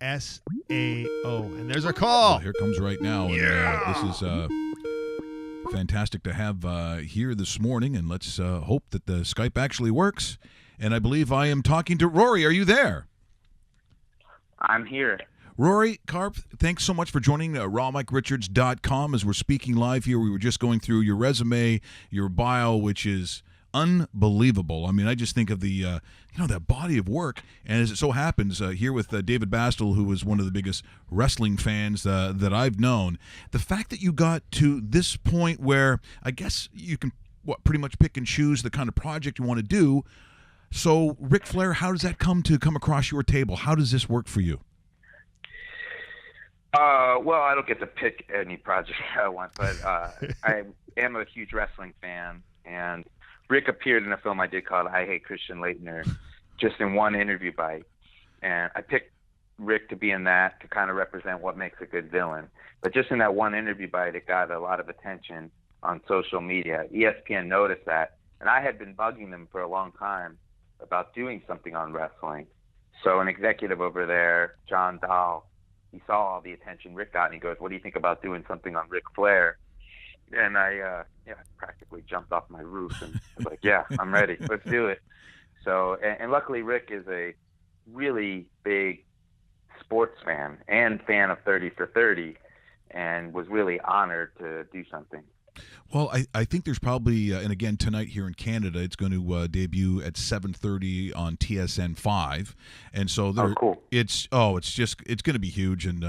SAO. And there's our call. Well, here comes right now. Yeah. And, this is fantastic to have here this morning, and let's hope that the Skype actually works. And I believe I am talking to Rory. Are you there? I'm here. Rory, Karpf, thanks so much for joining rawmike.richards.com as we're speaking live here. We were just going through your resume, your bio, which is unbelievable. I mean, I just think of the, that body of work. And as it so happens, here with David Bastel, who is one of the biggest wrestling fans that I've known, the fact that you got to this point where I guess you can pretty much pick and choose the kind of project you want to do. So, Ric Flair, how does that come across your table? How does this work for you? Well, I don't get to pick any project I want, but I am a huge wrestling fan, and Rick appeared in a film I did called I Hate Christian Laettner, just in one interview bite, and I picked Rick to be in that to kind of represent what makes a good villain. But just in that one interview bite, it got a lot of attention on social media. ESPN noticed that, and I had been bugging them for a long time about doing something on wrestling. So an executive over there, John Dahl, he saw all the attention Rick got, and he goes, "What do you think about doing something on Ric Flair?" And I practically jumped off my roof and was like, "Yeah, I'm ready. Let's do it." So, and luckily Rick is a really big sports fan and fan of 30 for 30, and was really honored to do something. Well, I think there's probably, and again tonight here in Canada, it's going to debut at 7:30 on TSN 5, and so cool. It's going to be huge. And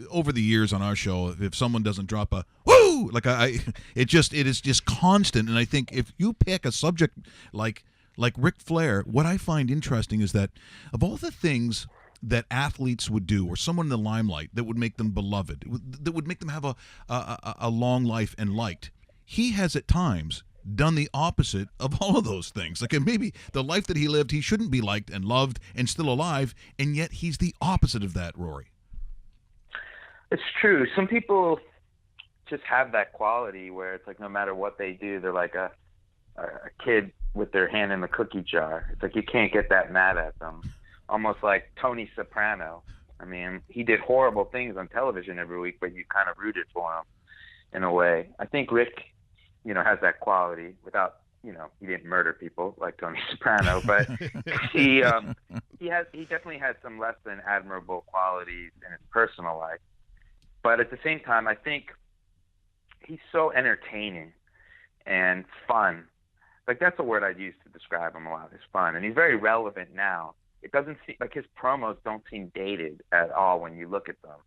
over the years on our show, if someone doesn't drop a woo, like it is just constant. And I think if you pick a subject like Ric Flair, what I find interesting is that of all the things that athletes would do, or someone in the limelight that would make them beloved, that would make them have a long life and liked, he has at times done the opposite of all of those things. Like maybe the life that he lived, he shouldn't be liked and loved and still alive, and yet he's the opposite of that, Rory. It's true. Some people just have that quality where it's like no matter what they do, they're like a kid with their hand in the cookie jar. It's like you can't get that mad at them. Almost like Tony Soprano. I mean, he did horrible things on television every week, but you kind of rooted for him in a way. I think Rick, has that quality without, he didn't murder people like Tony Soprano, but he definitely had some less than admirable qualities in his personal life. But at the same time, I think he's so entertaining and fun. Like that's a word I'd use to describe him a lot, is fun. And he's very relevant now. It doesn't seem like his promos don't seem dated at all when you look at them.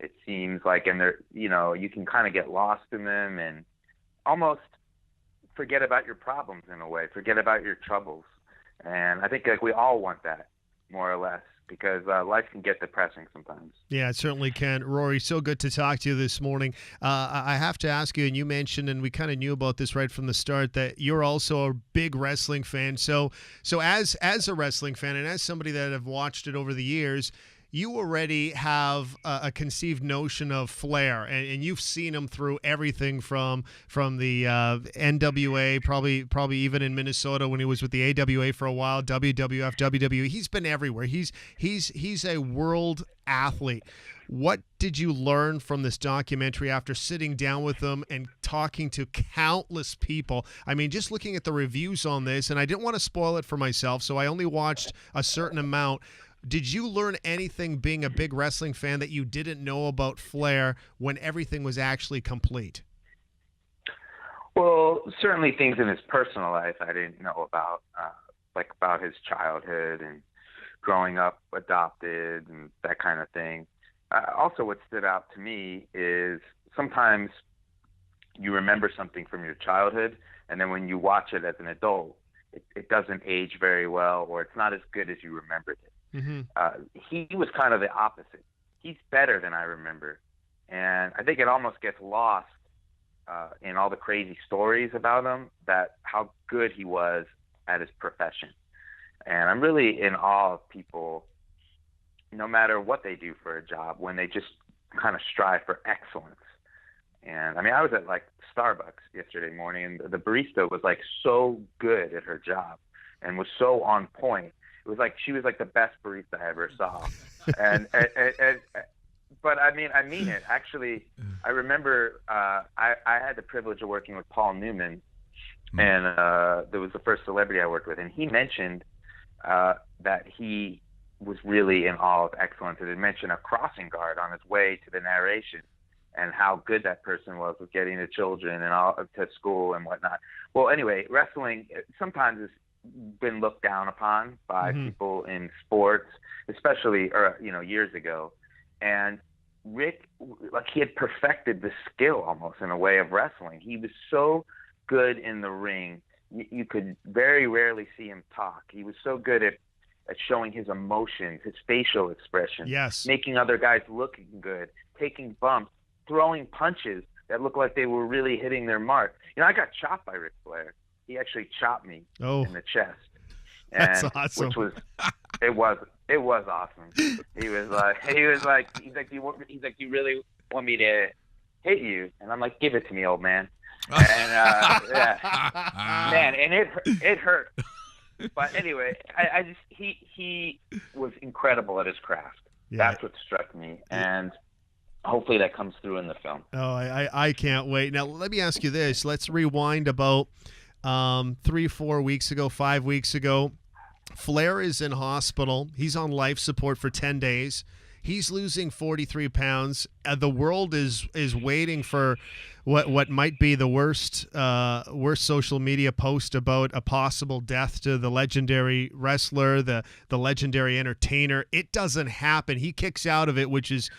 It seems like, and they're, you can kind of get lost in them and almost forget about your problems in a way, forget about your troubles. And I think like we all want that more or less, because life can get depressing sometimes. Yeah, it certainly can. Rory, so good to talk to you this morning. I have to ask you, and you mentioned, and we kind of knew about this right from the start, that you're also a big wrestling fan. So as a wrestling fan and as somebody that have watched it over the years, you already have a conceived notion of Flair, and you've seen him through everything from the NWA, probably even in Minnesota when he was with the AWA for a while, WWF, WWE. He's been everywhere. He's a world athlete. What did you learn from this documentary after sitting down with him and talking to countless people? I mean, just looking at the reviews on this, and I didn't want to spoil it for myself, so I only watched a certain amount. Did you learn anything being a big wrestling fan that you didn't know about Flair when everything was actually complete? Well, certainly things in his personal life I didn't know about, like about his childhood and growing up adopted and that kind of thing. Also, what stood out to me is sometimes you remember something from your childhood, and then when you watch it as an adult, it doesn't age very well, or it's not as good as you remembered it. Mm-hmm. He was kind of the opposite. He's better than I remember. And I think it almost gets lost in all the crazy stories about him, that how good he was at his profession. And I'm really in awe of people, no matter what they do for a job, when they just kind of strive for excellence. And I mean, I was at like Starbucks yesterday morning, and the barista was like so good at her job and was so on point. It was like she was like the best barista I ever saw. And but I mean it. Actually, I remember I had the privilege of working with Paul Newman, and there was the first celebrity I worked with, and he mentioned that he was really in awe of excellence. It had mentioned a crossing guard on his way to the narration, and how good that person was with getting the children and all to school and whatnot. Well, anyway, wrestling sometimes has been looked down upon by people in sports, especially years ago. And Rick, like, he had perfected the skill almost in a way of wrestling. He was so good in the ring. You could very rarely see him talk. He was so good at showing his emotions, his facial expressions, making other guys looking good, taking bumps, throwing punches that looked like they were really hitting their mark. I got chopped by Ric Flair. He actually chopped me in the chest. And, that's awesome. Which was, it was awesome. He was like, you really want me to hit you? And I'm like, give it to me, old man. And man, and it hurt. But anyway, he was incredible at his craft. Yeah. That's what struck me, and hopefully that comes through in the film. Oh, I can't wait. Now, let me ask you this. Let's rewind about 3-4 weeks ago, 5 weeks ago. Flair is in hospital. He's on life support for 10 days. He's losing 43 pounds. The world is waiting for what might be the worst social media post about a possible death to the legendary wrestler, the legendary entertainer. It doesn't happen. He kicks out of it, which is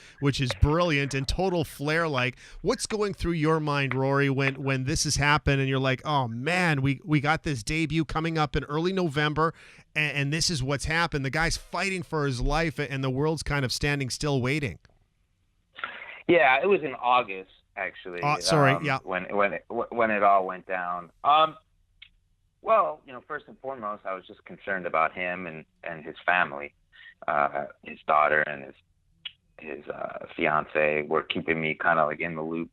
brilliant and total Flair-like. What's going through your mind, Rory, when this has happened and you're like, oh man, we got this debut coming up in early November, and this is what's happened. The guy's fighting for his life, and the world's kind of standing still waiting. Yeah, it was in August, actually. When it all went down. Well, first and foremost, I was just concerned about him and his family. His daughter and his fiance were keeping me kind of like in the loop,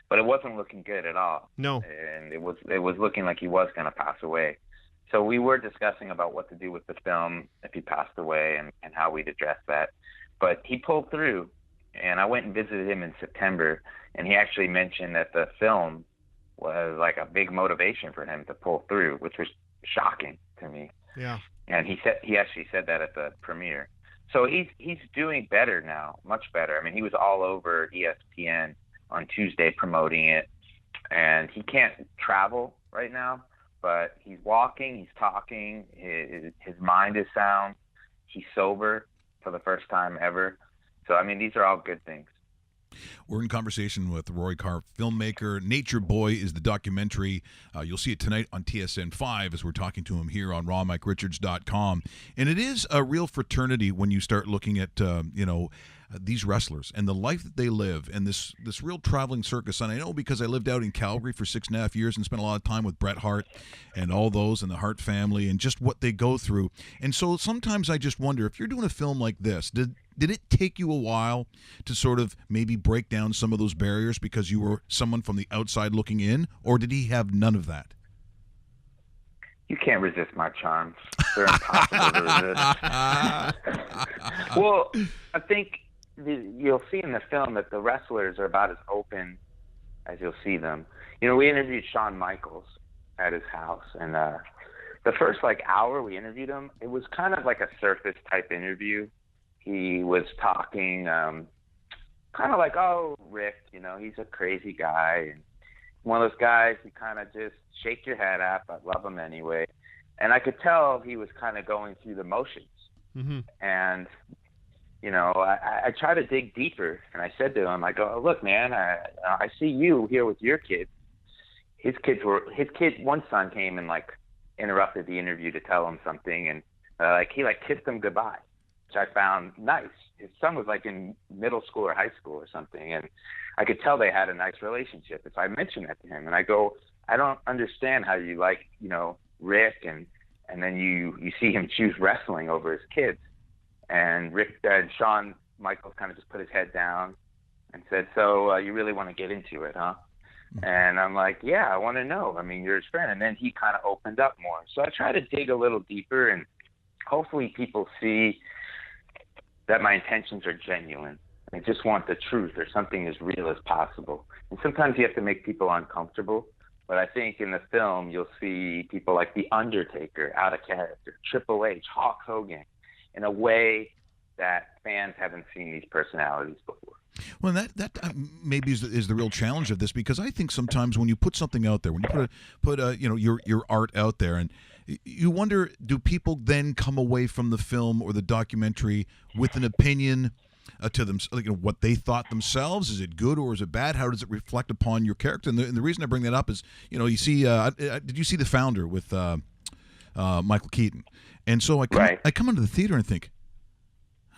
but it wasn't looking good at all. No, and it was looking like he was going to pass away. So we were discussing about what to do with the film if he passed away and how we'd address that. But he pulled through, and I went and visited him in September, and he actually mentioned that the film was like a big motivation for him to pull through, which was shocking to me. Yeah. And he actually said that at the premiere. So he's doing better now, much better. I mean, he was all over ESPN on Tuesday promoting it, and he can't travel right now, but he's walking, he's talking, his mind is sound, he's sober for the first time ever. So, I mean, these are all good things. We're in conversation with Rory Karpf, filmmaker. Nature Boy is the documentary. You'll see it tonight on TSN 5 as we're talking to him here on rawmike.richards.com. And it is a real fraternity when you start looking at, these wrestlers and the life that they live and this real traveling circus. And I know because I lived out in Calgary for 6.5 years and spent a lot of time with Bret Hart and all those and the Hart family and just what they go through. And so sometimes I just wonder, if you're doing a film like this, did it take you a while to sort of maybe break down some of those barriers because you were someone from the outside looking in, or did he have none of that? You can't resist my charms. They're impossible to resist. Well, I think you'll see in the film that the wrestlers are about as open as you'll see them. We interviewed Shawn Michaels at his house, and the first hour we interviewed him, it was kind of like a surface type interview. He was talking kind of like, oh, Rick, he's a crazy guy, and one of those guys you kind of just shake your head at, but love him anyway. And I could tell he was kind of going through the motions. Mm-hmm. And I try to dig deeper, and I said to him, I go, look, man, I see you here with your kids. His one son came and interrupted the interview to tell him something, and he kissed him goodbye, which I found nice. His son was in middle school or high school or something, and I could tell they had a nice relationship. If I mentioned that to him, and I go, I don't understand how you Rick, and then you see him choose wrestling over his kids. And Shawn Michaels kind of just put his head down and said, so you really want to get into it, huh? Mm-hmm. And I'm like, yeah, I want to know. I mean, you're his friend. And then he kind of opened up more. So I try to dig a little deeper, and hopefully people see that my intentions are genuine. I just want the truth or something as real as possible. And sometimes you have to make people uncomfortable. But I think in the film, you'll see people like The Undertaker out of character, Triple H, Hulk Hogan, in a way that fans haven't seen these personalities before. Well, that maybe is the real challenge of this, because I think sometimes when you put something out there, when you put your art out there, and you wonder, do people then come away from the film or the documentary with an opinion to them, what they thought themselves? Is it good or is it bad? How does it reflect upon your character? And the reason I bring that up is, you see, did you see The Founder with Michael Keaton? And so I come into the theater and think,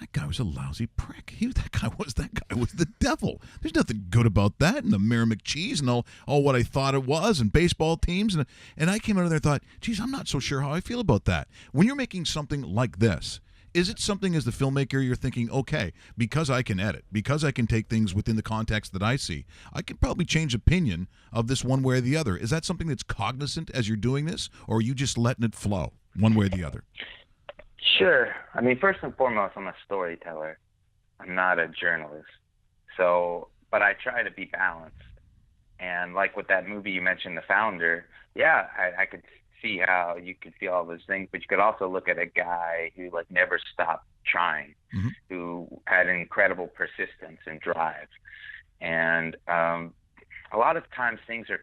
that guy was a lousy prick. That guy was the devil. There's nothing good about that, and the Mayor McCheese and all what I thought it was, and baseball teams, and I came out of there and thought, geez, I'm not so sure how I feel about that. When you're making something like this, is it something as the filmmaker you're thinking, okay, because I can edit, because I can take things within the context that I see, I can probably change opinion of this one way or the other? Is that something that's cognizant as you're doing this, or are you just letting it flow one way or the other? Sure. I mean, first and foremost, I'm a storyteller. I'm not a journalist. But I try to be balanced. And like with that movie you mentioned, The Founder, yeah, I could see how you could feel all those things, but you could also look at a guy who never stopped trying, mm-hmm. who had incredible persistence and drive. And a lot of times things are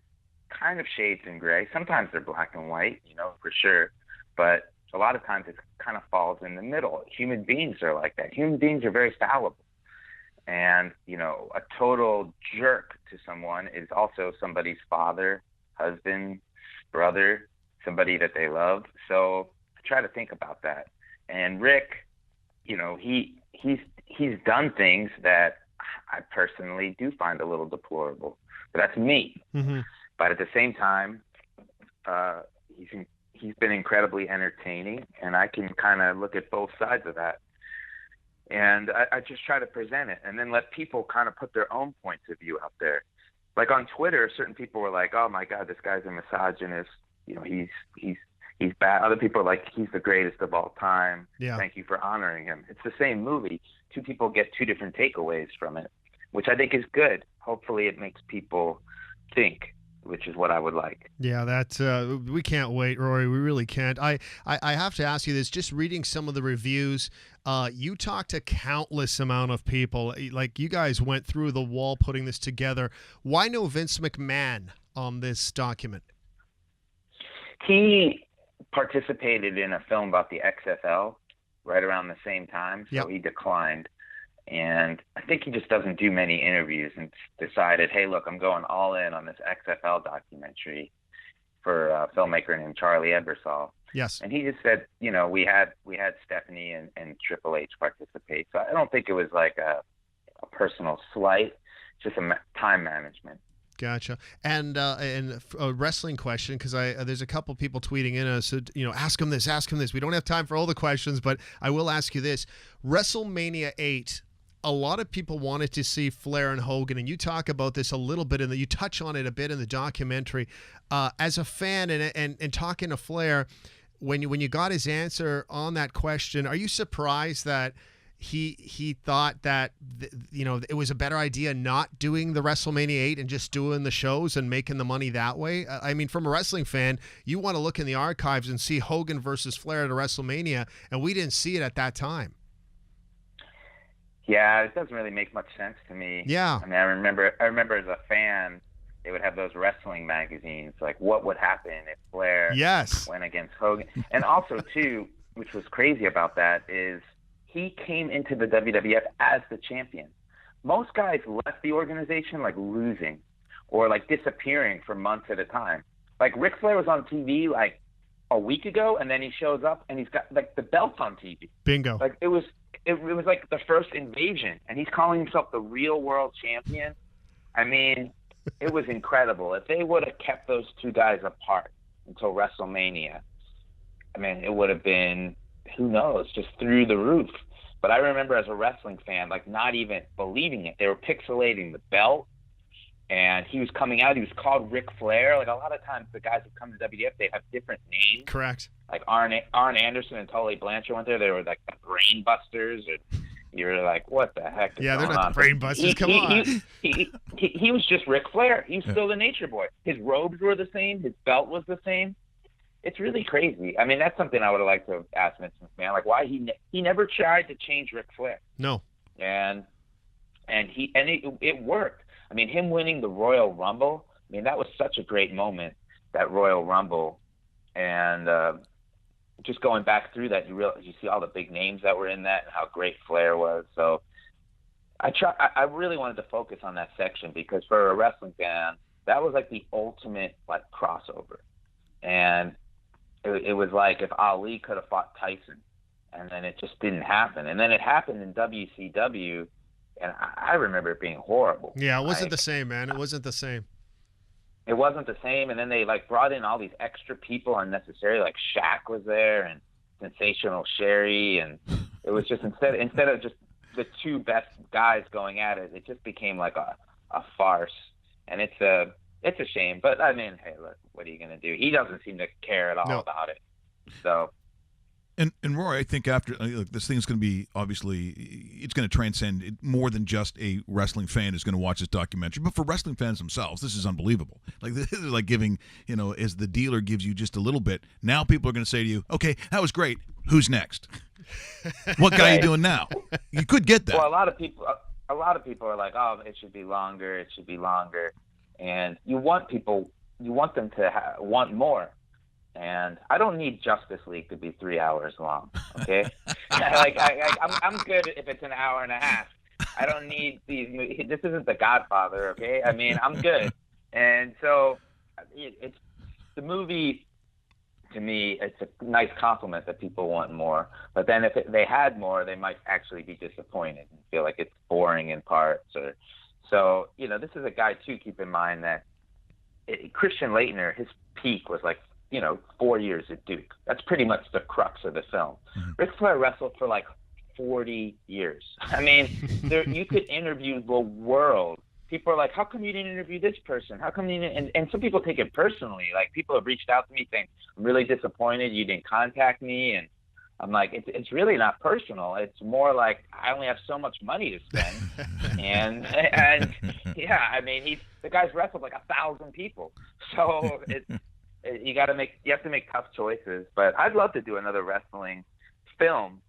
kind of shades in gray. Sometimes they're black and white, for sure. But a lot of times it kind of falls in the middle. Human beings are like that. Human beings are very fallible. And, a total jerk to someone is also somebody's father, husband, brother, somebody that they love. So I try to think about that. And Rick, he's done things that I personally do find a little deplorable. But that's me. Mm-hmm. But at the same time, he's been incredibly entertaining, and I can kind of look at both sides of that. And I just try to present it and then let people kind of put their own points of view out there. Like on Twitter, certain people were like, oh my God, this guy's a misogynist. He's bad. Other people are like, he's the greatest of all time. Yeah. Thank you for honoring him. It's the same movie. Two people get two different takeaways from it, which I think is good. Hopefully it makes people think, which is what I would like. Yeah, that's we can't wait, Rory. We really can't. I have to ask you this. Just reading some of the reviews, you talked to countless amount of people. Like, you guys went through the wall putting this together. Why no Vince McMahon on this document? He participated in a film about the XFL right around the same time, so he declined. And I think he just doesn't do many interviews, and decided, hey, look, I'm going all in on this XFL documentary for a filmmaker named Charlie Ebersol. Yes. And he just said, we had Stephanie and Triple H participate. So I don't think it was like a personal slight, just time management. Gotcha. And a wrestling question, because there's a couple people tweeting in us, ask him this. We don't have time for all the questions, but I will ask you this. WrestleMania 8, a lot of people wanted to see Flair and Hogan, and you talk about this a little bit, and you touch on it a bit in the documentary. As a fan and talking to Flair, when you got his answer on that question, are you surprised that he thought that it was a better idea not doing the WrestleMania 8 and just doing the shows and making the money that way? I mean, from a wrestling fan, you want to look in the archives and see Hogan versus Flair at a WrestleMania, and we didn't see it at that time. Yeah, it doesn't really make much sense to me. Yeah. I mean, I remember as a fan, they would have those wrestling magazines, like what would happen if Flair went against Hogan. And also, too, which was crazy about that, is he came into the WWF as the champion. Most guys left the organization losing or disappearing for months at a time. Like Ric Flair was on TV a week ago, and then he shows up and he's got the belt on TV. Bingo. It was like the first invasion, and he's calling himself the real world champion. I mean, it was incredible. If they would have kept those two guys apart until WrestleMania, I mean, it would have been, who knows, just through the roof. But I remember as a wrestling fan, not even believing it. They were pixelating the belt, and he was coming out. He was called Ric Flair. Like a lot of times, the guys who come to WWF, they have different names. Correct. Like Arn Anderson and Tully Blanchard went there. They were like the Brain Busters, or you were like, what the heck is Yeah, they're going not on? the Brain Busters. Come on. He was just Ric Flair. He was still the Nature Boy. His robes were the same. His belt was the same. It's really crazy. I mean, that's something I would have liked to have asked Vince McMahon. Like, why he never tried to change Ric Flair. No. And it worked. I mean, him winning the Royal Rumble, I mean, that was such a great moment, that Royal Rumble. And just going back through that, you see all the big names that were in that and how great Flair was. So I really wanted to focus on that section because for a wrestling fan, that was like the ultimate like crossover. And it was like if Ali could have fought Tyson, and then it just didn't happen. And then it happened in WCW, and I remember it being horrible. Yeah, it wasn't the same, man. It wasn't the same. It wasn't the same, and then they like brought in all these extra people unnecessarily. Like Shaq was there, and Sensational Sherry, and it was just instead of just the two best guys going at it, it just became like a farce. And it's a shame, but I mean, hey, look, what are you going to do? He doesn't seem to care at all about it. So, and Rory, I think after look, this thing is going to be obviously it's going to transcend it, more than just a wrestling fan is going to watch this documentary. But for wrestling fans themselves, this is unbelievable. Like this is like giving, as the dealer gives you just a little bit. Now people are going to say to you, "Okay, that was great. Who's next? What guy are you doing now?" You could get that. Well, a lot of people are like, "Oh, it should be longer. It should be longer." And you want them to want more. And I don't need Justice League to be 3 hours long, okay? I'm good if it's an hour and a half. I don't need these. This isn't The Godfather, okay? I mean, I'm good. And so it's the movie, to me, it's a nice compliment that people want more. But then if they had more, they might actually be disappointed and feel like it's boring in parts or – so, this is a guy, too, keep in mind that Christian Laettner, his peak was like, 4 years at Duke. That's pretty much the crux of the film. Mm-hmm. Ric Flair wrestled for like 40 years. I mean, you could interview the world. People are like, how come you didn't interview this person? How come you didn't? And some people take it personally. Like, people have reached out to me saying, I'm really disappointed you didn't contact me. And I'm like, it's really not personal. It's more like I only have so much money to spend, and yeah, I mean, the guy's wrestled like 1,000 people, so you have to make tough choices. But I'd love to do another wrestling film,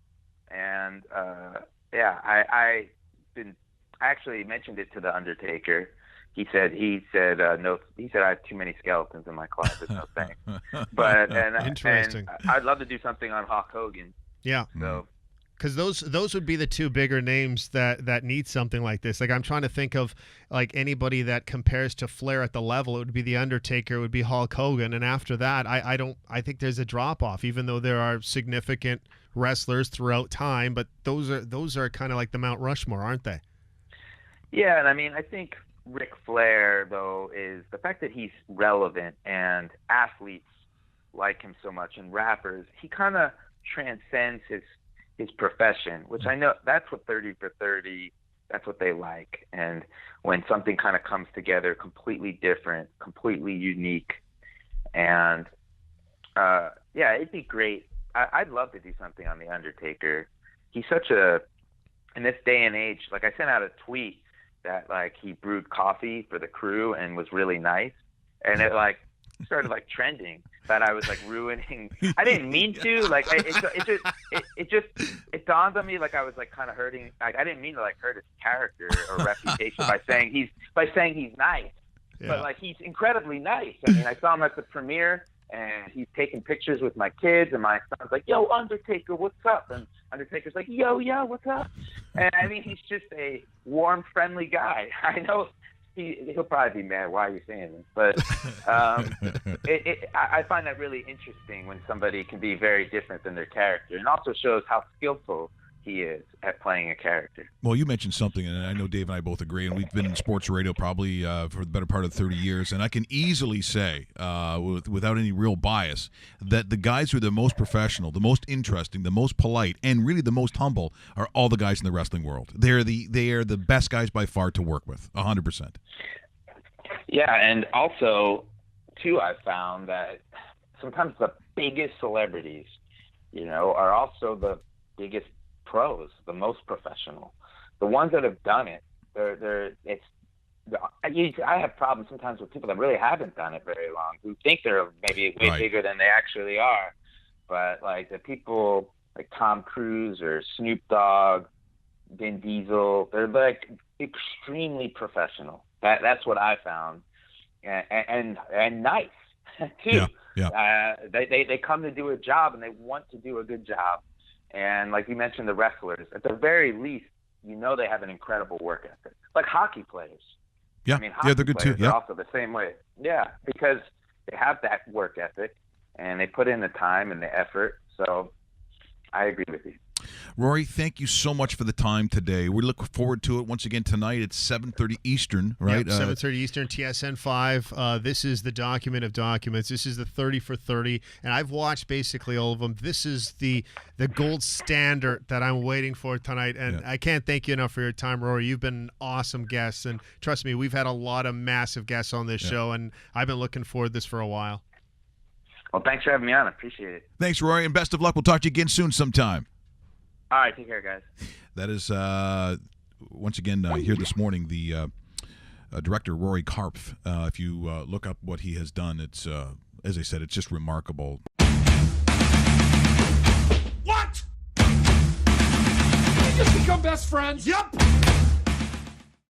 and I actually mentioned it to the Undertaker. He said no. He said I have too many skeletons in my closet. No thanks. But Interesting. And I'd love to do something on Hulk Hogan. Yeah. So, because those would be the two bigger names that need something like this. Like I'm trying to think of like anybody that compares to Flair at the level. It would be the Undertaker. It would be Hulk Hogan, and after that, I think there's a drop off. Even though there are significant wrestlers throughout time, but those are kind of like the Mount Rushmore, aren't they? Yeah, and I mean, I think Ric Flair, though, is the fact that he's relevant and athletes like him so much and rappers, he kind of transcends his profession, which I know that's what 30 for 30, that's what they like. And when something kind of comes together completely different, completely unique, and it'd be great. I'd love to do something on The Undertaker. He's such in this day and age, like I sent out a tweet that like he brewed coffee for the crew and was really nice, and it like started like trending that I was like ruining. I didn't mean to, like it dawned on me like I was like kind of hurting. Like I didn't mean to like hurt his character or reputation by saying he's nice, but like he's incredibly nice. I mean, I saw him at the premiere and he's taking pictures with my kids, and my son's like, "Yo, Undertaker, what's up?" And Undertaker's like, "Yo, what's up?" And I mean, he's just a warm, friendly guy. I know he'll probably be mad. Why are you saying this? But I find that really interesting when somebody can be very different than their character, and also shows how skillful he is at playing a character. Well, you mentioned something, and I know Dave and I both agree, and we've been in sports radio probably for the better part of 30 years, and I can easily say, without any real bias, that the guys who are the most professional, the most interesting, the most polite, and really the most humble are all the guys in the wrestling world. They are the best guys by far to work with, 100%. Yeah, and also, too, I found that sometimes the biggest celebrities, are also the biggest pros, the most professional, the ones that have done it. I have problems sometimes with people that really haven't done it very long, who think they're maybe way bigger than they actually are. But like the people like Tom Cruise or Snoop Dogg, Vin Diesel, they're like extremely professional. That's what I found, and nice too. Yeah. They come to do a job and they want to do a good job. And like you mentioned, the wrestlers, at the very least, they have an incredible work ethic. Like hockey players. Yeah, I mean, hockey they're good too. players Yeah, are also the same way. Yeah, because they have that work ethic and they put in the time and the effort. So I agree with you. Rory, thank you so much for the time today. We look forward to it once again tonight at 7:30 Eastern, right? Yep, 7:30 Eastern, TSN 5. This is the document of documents. This is the 30 for 30, and I've watched basically all of them. This is the gold standard that I'm waiting for tonight, and I can't thank you enough for your time, Rory. You've been an awesome guest, and trust me, we've had a lot of massive guests on this show, and I've been looking forward to this for a while. Well, thanks for having me on. I appreciate it. Thanks, Rory, and best of luck. We'll talk to you again soon sometime. All right, take care, guys. That is, once again, here this morning, the director, Rory Karpf. If you look up what he has done, it's, as I said, it's just remarkable. What? Did we just become best friends? Yep.